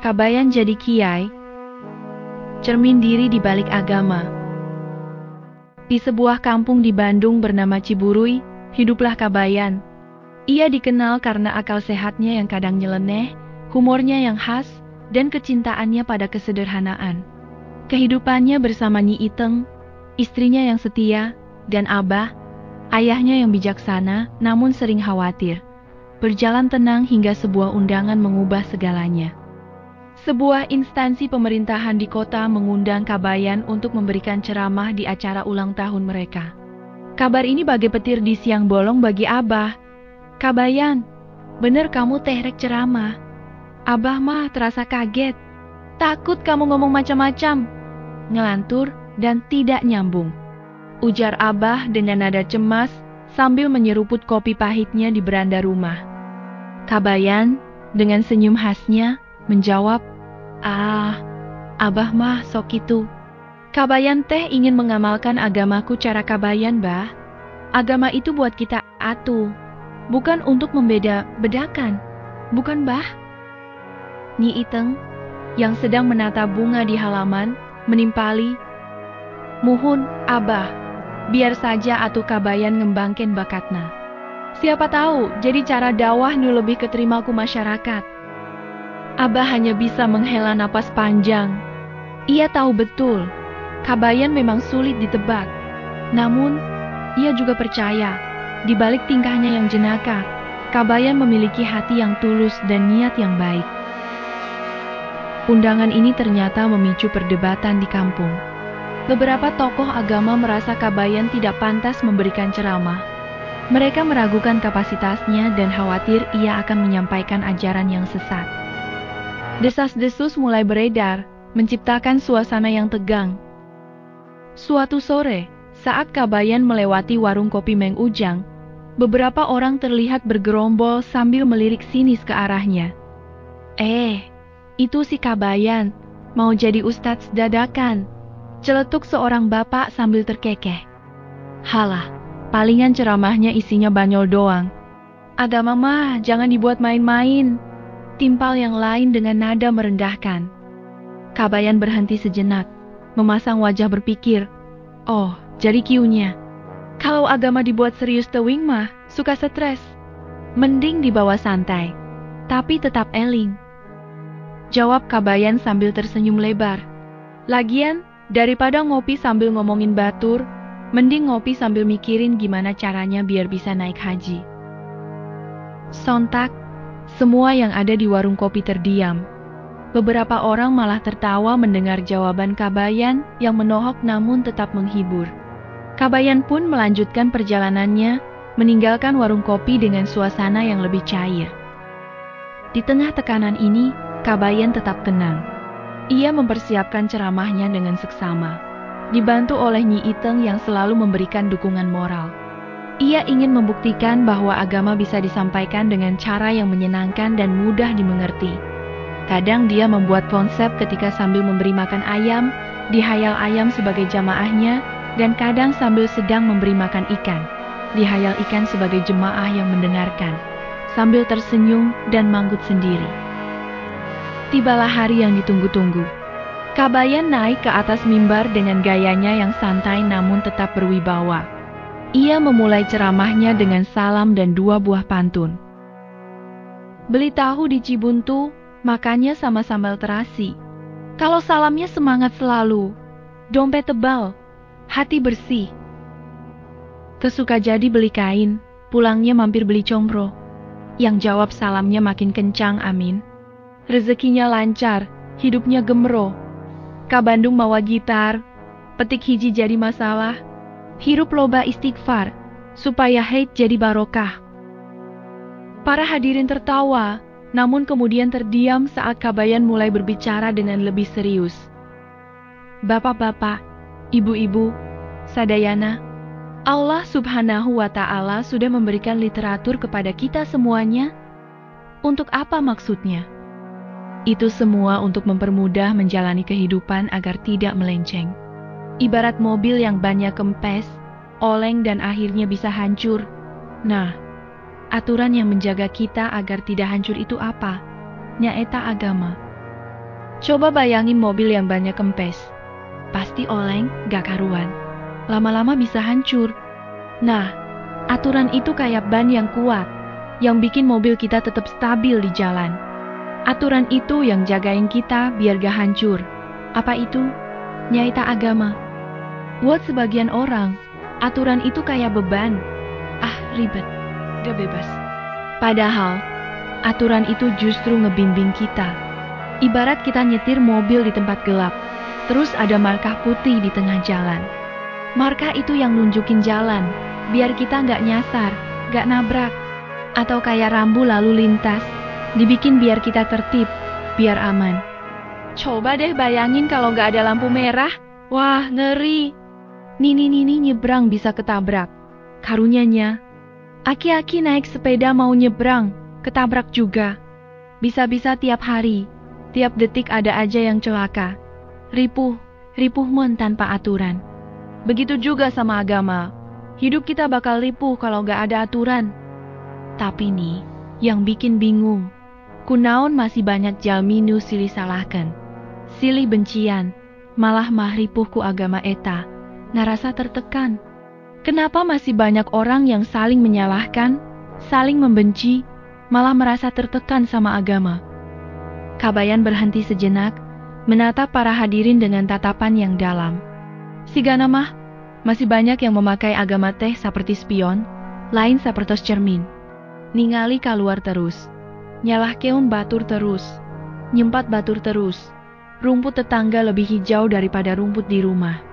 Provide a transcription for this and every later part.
Kabayan jadi kiai, cermin diri di balik agama. Di sebuah kampung di Bandung bernama Ciburui, hiduplah Kabayan. Ia dikenal karena akal sehatnya yang kadang nyeleneh, humornya yang khas, dan kecintaannya pada kesederhanaan. Kehidupannya bersama Nyi Iteng, istrinya yang setia, dan Abah, ayahnya yang bijaksana namun sering khawatir, berjalan tenang hingga sebuah undangan mengubah segalanya. Sebuah instansi pemerintahan di kota mengundang Kabayan untuk memberikan ceramah di acara ulang tahun mereka. Kabar ini bagai petir di siang bolong bagi Abah. "Kabayan, bener kamu tehrek ceramah." Abah mah terasa kaget. "Takut kamu ngomong macam-macam," ngelantur dan tidak nyambung, ujar Abah dengan nada cemas sambil menyeruput kopi pahitnya di beranda rumah. Kabayan dengan senyum khasnya menjawab, Abah mah sok itu. Kabayan teh ingin mengamalkan agamaku cara Kabayan, bah. Agama itu buat kita atuh, bukan untuk membeda-bedakan, bukan, bah?" Nyi Iteng, yang sedang menata bunga di halaman, menimpali, "Muhun, Abah, biar saja atuh Kabayan ngembangkeun bakatna. Siapa tahu jadi cara dakwah nu lebih keterima ku masyarakat." Abah hanya bisa menghela napas panjang. Ia tahu betul, Kabayan memang sulit ditebak. Namun, ia juga percaya, di balik tingkahnya yang jenaka, Kabayan memiliki hati yang tulus dan niat yang baik. Undangan ini ternyata memicu perdebatan di kampung. Beberapa tokoh agama merasa Kabayan tidak pantas memberikan ceramah. Mereka meragukan kapasitasnya dan khawatir ia akan menyampaikan ajaran yang sesat. Desas-desus mulai beredar, menciptakan suasana yang tegang. Suatu sore, saat Kabayan melewati warung kopi Meng Ujang, beberapa orang terlihat bergerombol sambil melirik sinis ke arahnya. Itu si Kabayan, mau jadi ustadz dadakan, celetuk seorang bapak sambil terkekeh. Halah, palingan ceramahnya isinya banyol doang. Agama mah jangan dibuat main-main, timpal yang lain dengan nada merendahkan. Kabayan berhenti sejenak, memasang wajah berpikir, oh, jadi kiunya. Kalau agama dibuat serius teuing mah, suka stres. Mending dibawa santai, tapi tetap eling. Jawab Kabayan sambil tersenyum lebar. Lagian, daripada ngopi sambil ngomongin batur, mending ngopi sambil mikirin gimana caranya biar bisa naik haji. Sontak, semua yang ada di warung kopi terdiam. Beberapa orang malah tertawa mendengar jawaban Kabayan yang menohok namun tetap menghibur. Kabayan pun melanjutkan perjalanannya, meninggalkan warung kopi dengan suasana yang lebih cair. Di tengah tekanan ini, Kabayan tetap tenang. Ia mempersiapkan ceramahnya dengan seksama, dibantu oleh Nyi Iteng yang selalu memberikan dukungan moral. Ia ingin membuktikan bahwa agama bisa disampaikan dengan cara yang menyenangkan dan mudah dimengerti. Kadang dia membuat konsep ketika sambil memberi makan ayam, dihayal ayam sebagai jamaahnya, dan kadang sambil sedang memberi makan ikan, dihayal ikan sebagai jemaah yang mendengarkan, sambil tersenyum dan manggut sendiri. Tibalah hari yang ditunggu-tunggu. Kabayan naik ke atas mimbar dengan gayanya yang santai namun tetap berwibawa. Ia memulai ceramahnya dengan salam dan 2 buah pantun. Beli tahu di Cibuntu, makannya sama sambal terasi. Kalau salamnya semangat selalu, dompet tebal, hati bersih. Kesuka jadi beli kain, pulangnya mampir beli combro. Yang jawab salamnya makin kencang, amin. Rezekinya lancar, hidupnya gemero. Ka Bandung mawa gitar, petik hiji jadi masalah. Hirup loba istighfar, supaya haid jadi barokah. Para hadirin tertawa, namun kemudian terdiam saat Kabayan mulai berbicara dengan lebih serius. Bapak-bapak, ibu-ibu, sadayana, Allah Subhanahu wa Ta'ala sudah memberikan literatur kepada kita semuanya. Untuk apa maksudnya? Itu semua untuk mempermudah menjalani kehidupan agar tidak melenceng. Ibarat mobil yang banyak kempes, oleng dan akhirnya bisa hancur. Nah, aturan yang menjaga kita agar tidak hancur itu apa? Nyaeta agama. Coba bayangin mobil yang banyak kempes. Pasti oleng, gak karuan. Lama-lama bisa hancur. Nah, aturan itu kayak ban yang kuat, yang bikin mobil kita tetap stabil di jalan. Aturan itu yang jagain kita biar gak hancur. Apa itu? Nyaita agama. Buat sebagian orang, aturan itu kayak beban. Ah, ribet. Gak bebas. Padahal, aturan itu justru ngebimbing kita. Ibarat kita nyetir mobil di tempat gelap, terus ada markah putih di tengah jalan. Markah itu yang nunjukin jalan, biar kita nggak nyasar, nggak nabrak. Atau kayak rambu lalu lintas, dibikin biar kita tertib, biar aman. Coba deh bayangin kalau nggak ada lampu merah. Wah, ngeri. Nini nyebrang bisa ketabrak. Karunyanya, aki-aki naik sepeda mau nyebrang, ketabrak juga. Bisa-bisa tiap hari, tiap detik ada aja yang celaka. Ripuh mon tanpa aturan. Begitu juga sama agama. Hidup kita bakal ripuh kalau gak ada aturan. Tapi nih, yang bikin bingung, kunaon masih banyak jalmi nu silih salahkan. Silih bencian, malah mah ripuh ku agama eta, ngarasa tertekan. Kenapa masih banyak orang yang saling menyalahkan, saling membenci, malah merasa tertekan sama agama? Kabayan berhenti sejenak, menatap para hadirin dengan tatapan yang dalam. Sigana mah, masih banyak yang memakai agama teh seperti spion, lain sapertos cermin. Ningali keluar terus, nyalah keun batur terus, nyempat batur terus. Rumput tetangga lebih hijau daripada rumput di rumah.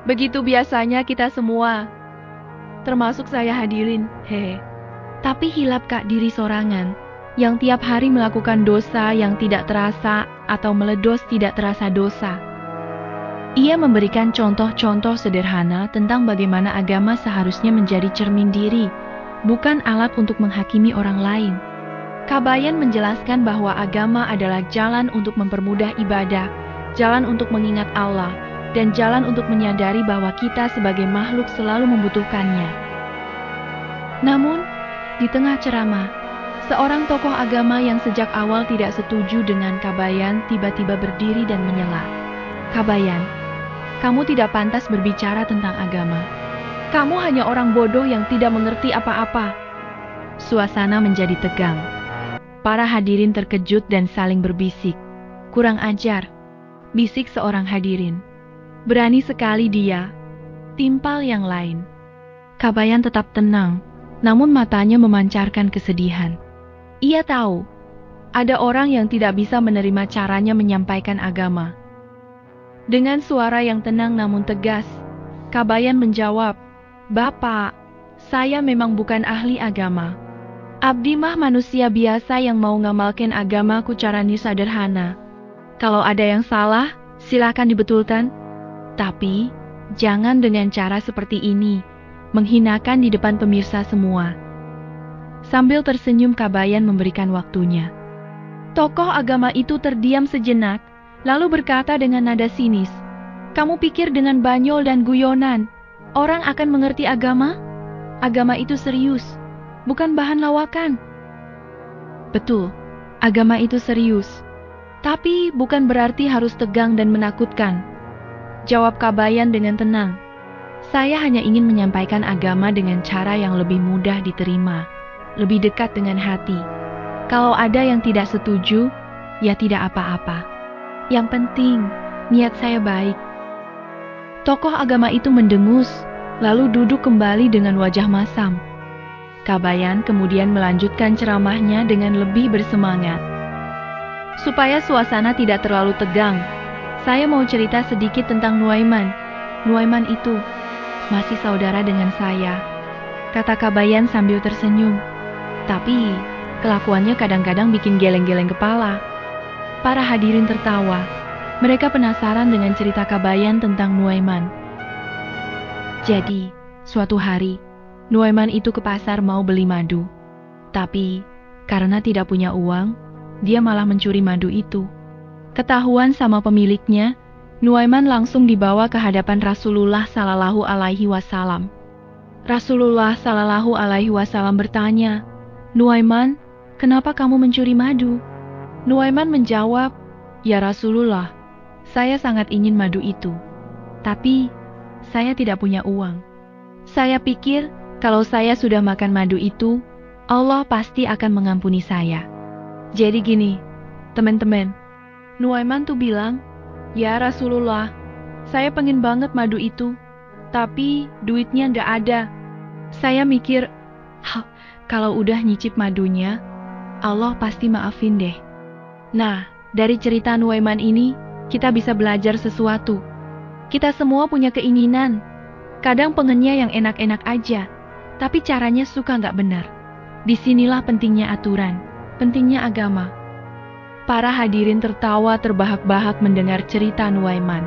Begitu biasanya kita semua, termasuk saya hadirin, hehe. Tapi hilap kak diri sorangan, yang tiap hari melakukan dosa yang tidak terasa atau meledos tidak terasa dosa. Ia memberikan contoh-contoh sederhana tentang bagaimana agama seharusnya menjadi cermin diri, bukan alat untuk menghakimi orang lain. Kabayan menjelaskan bahwa agama adalah jalan untuk mempermudah ibadah, jalan untuk mengingat Allah, dan jalan untuk menyadari bahwa kita sebagai makhluk selalu membutuhkannya. Namun, di tengah ceramah, seorang tokoh agama yang sejak awal tidak setuju dengan Kabayan tiba-tiba berdiri dan menyela. Kabayan, kamu tidak pantas berbicara tentang agama. Kamu hanya orang bodoh yang tidak mengerti apa-apa. Suasana menjadi tegang. Para hadirin terkejut dan saling berbisik. Kurang ajar, bisik seorang hadirin. Berani sekali dia. Timpal yang lain. Kabayan tetap tenang, namun matanya memancarkan kesedihan. Ia tahu, ada orang yang tidak bisa menerima caranya menyampaikan agama. Dengan suara yang tenang namun tegas, Kabayan menjawab, "Bapak, saya memang bukan ahli agama. Abdi mah manusia biasa yang mau ngamalkan agamaku caranya sederhana. Kalau ada yang salah, silakan dibetulkan. Tapi, jangan dengan cara seperti ini, menghinakan di depan pemirsa semua." Sambil tersenyum Kabayan memberikan waktunya. Tokoh agama itu terdiam sejenak, lalu berkata dengan nada sinis, "Kamu pikir dengan banyol dan guyonan, orang akan mengerti agama? Agama itu serius, bukan bahan lawakan." Betul, agama itu serius. Tapi bukan berarti harus tegang dan menakutkan. Jawab Kabayan dengan tenang. Saya hanya ingin menyampaikan agama dengan cara yang lebih mudah diterima, lebih dekat dengan hati. Kalau ada yang tidak setuju, ya tidak apa-apa. Yang penting, niat saya baik. Tokoh agama itu mendengus, lalu duduk kembali dengan wajah masam. Kabayan kemudian melanjutkan ceramahnya dengan lebih bersemangat. Supaya suasana tidak terlalu tegang, saya mau cerita sedikit tentang Nuaiman. Nuaiman itu masih saudara dengan saya, kata Kabayan sambil tersenyum. Tapi, kelakuannya kadang-kadang bikin geleng-geleng kepala. Para hadirin tertawa. Mereka penasaran dengan cerita Kabayan tentang Nuaiman. Jadi, suatu hari, Nuaiman itu ke pasar mau beli madu. Tapi, karena tidak punya uang, dia malah mencuri madu itu. Ketahuan sama pemiliknya, Nuaiman langsung dibawa ke hadapan Rasulullah Sallallahu Alaihi Wasallam. Rasulullah Sallallahu Alaihi Wasallam bertanya, "Nuaiman, kenapa kamu mencuri madu?" Nuaiman menjawab, "Ya Rasulullah, saya sangat ingin madu itu. Tapi, saya tidak punya uang. Saya pikir, kalau saya sudah makan madu itu, Allah pasti akan mengampuni saya." Jadi gini, teman-teman. Nuaiman tuh bilang, "Ya Rasulullah, saya pengen banget madu itu. Tapi, duitnya ndak ada." Saya mikir, kalau udah nyicip madunya, Allah pasti maafin deh. Nah, dari cerita Nuaiman ini, kita bisa belajar sesuatu. Kita semua punya keinginan. Kadang pengennya yang enak-enak aja, tapi caranya suka nggak benar. Disinilah pentingnya aturan, pentingnya agama. Para hadirin tertawa terbahak-bahak mendengar cerita Nuaiman.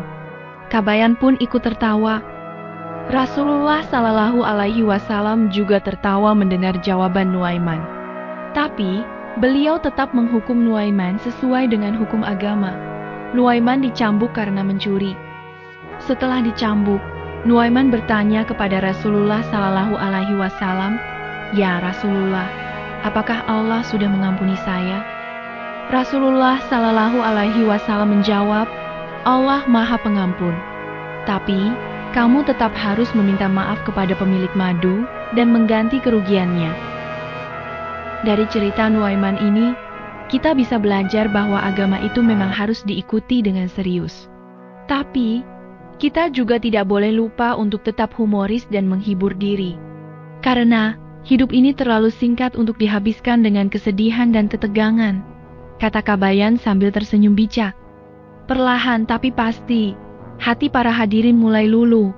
Kabayan pun ikut tertawa. Rasulullah Shallallahu Alaihi Wasallam juga tertawa mendengar jawaban Nuaiman. Tapi, beliau tetap menghukum Nuaiman sesuai dengan hukum agama. Nuaiman dicambuk karena mencuri. Setelah dicambuk, Nuaiman bertanya kepada Rasulullah Shallallahu Alaihi Wasallam, "Ya Rasulullah, apakah Allah sudah mengampuni saya?" Rasulullah Shallallahu Alaihi Wasallam menjawab, "Allah Maha Pengampun. Tapi, kamu tetap harus meminta maaf kepada pemilik madu dan mengganti kerugiannya." Dari cerita Nuaiman ini, kita bisa belajar bahwa agama itu memang harus diikuti dengan serius. Tapi, kita juga tidak boleh lupa untuk tetap humoris dan menghibur diri. Karena, hidup ini terlalu singkat untuk dihabiskan dengan kesedihan dan ketegangan, kata Kabayan sambil tersenyum bijak. Perlahan tapi pasti, hati para hadirin mulai luluh.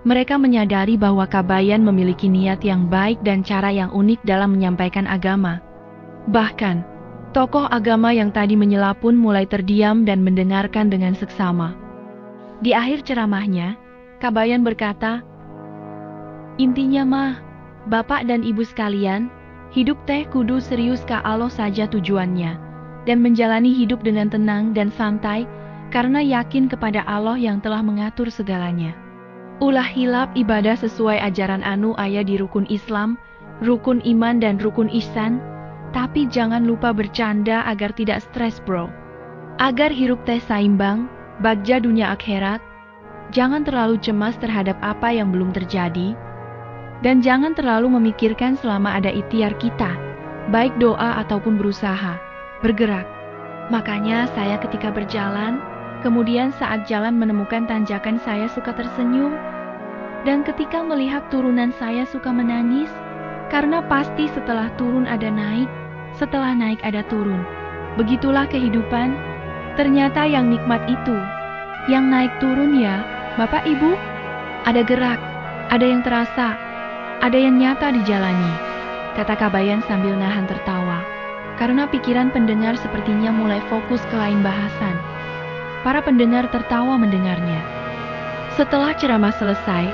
Mereka menyadari bahwa Kabayan memiliki niat yang baik dan cara yang unik dalam menyampaikan agama. Bahkan, tokoh agama yang tadi menyela pun mulai terdiam dan mendengarkan dengan seksama. Di akhir ceramahnya, Kabayan berkata, "Intinya mah, Bapak dan Ibu sekalian, hidup teh kudu serius ka Allah saja tujuannya, dan menjalani hidup dengan tenang dan santai, karena yakin kepada Allah yang telah mengatur segalanya. Ulah hilap ibadah sesuai ajaran anu aya di rukun Islam, rukun iman dan rukun ihsan, tapi jangan lupa bercanda agar tidak stres bro. Agar hirup teh saimbang, bagja dunia akhirat, jangan terlalu cemas terhadap apa yang belum terjadi, dan jangan terlalu memikirkan selama ada ikhtiar kita, baik doa ataupun berusaha, bergerak." Makanya saya ketika berjalan, kemudian saat jalan menemukan tanjakan saya suka tersenyum, dan ketika melihat turunan saya suka menangis, karena pasti setelah turun ada naik, setelah naik ada turun. Begitulah kehidupan, ternyata yang nikmat itu, yang naik turun ya, Bapak Ibu, ada gerak, ada yang terasa, ada yang nyata dijalani, kata Kabayan sambil nahan tertawa, karena pikiran pendengar sepertinya mulai fokus ke lain bahasan. Para pendengar tertawa mendengarnya. Setelah ceramah selesai,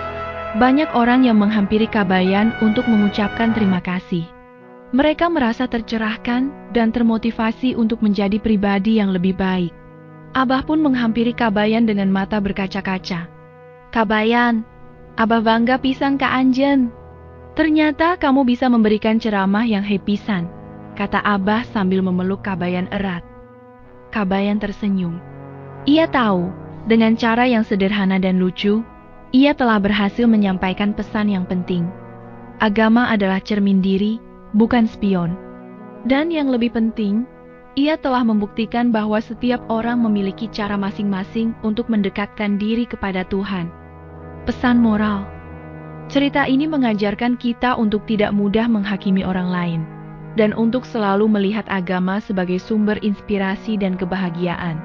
banyak orang yang menghampiri Kabayan untuk mengucapkan terima kasih. Mereka merasa tercerahkan dan termotivasi untuk menjadi pribadi yang lebih baik. Abah pun menghampiri Kabayan dengan mata berkaca-kaca. "Kabayan, Abah bangga pisan ka Anjen. Ternyata kamu bisa memberikan ceramah yang hepisan," kata Abah sambil memeluk Kabayan erat. Kabayan tersenyum. Ia tahu, dengan cara yang sederhana dan lucu, ia telah berhasil menyampaikan pesan yang penting. Agama adalah cermin diri, bukan spion. Dan yang lebih penting, ia telah membuktikan bahwa setiap orang memiliki cara masing-masing untuk mendekatkan diri kepada Tuhan. Pesan moral. Cerita ini mengajarkan kita untuk tidak mudah menghakimi orang lain, dan untuk selalu melihat agama sebagai sumber inspirasi dan kebahagiaan.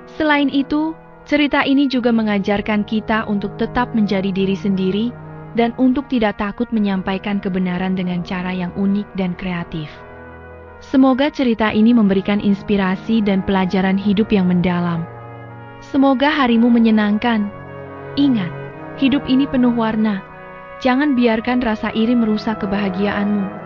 Selain itu, cerita ini juga mengajarkan kita untuk tetap menjadi diri sendiri, dan untuk tidak takut menyampaikan kebenaran dengan cara yang unik dan kreatif. Semoga cerita ini memberikan inspirasi dan pelajaran hidup yang mendalam. Semoga harimu menyenangkan. Ingat, hidup ini penuh warna. Jangan biarkan rasa iri merusak kebahagiaanmu.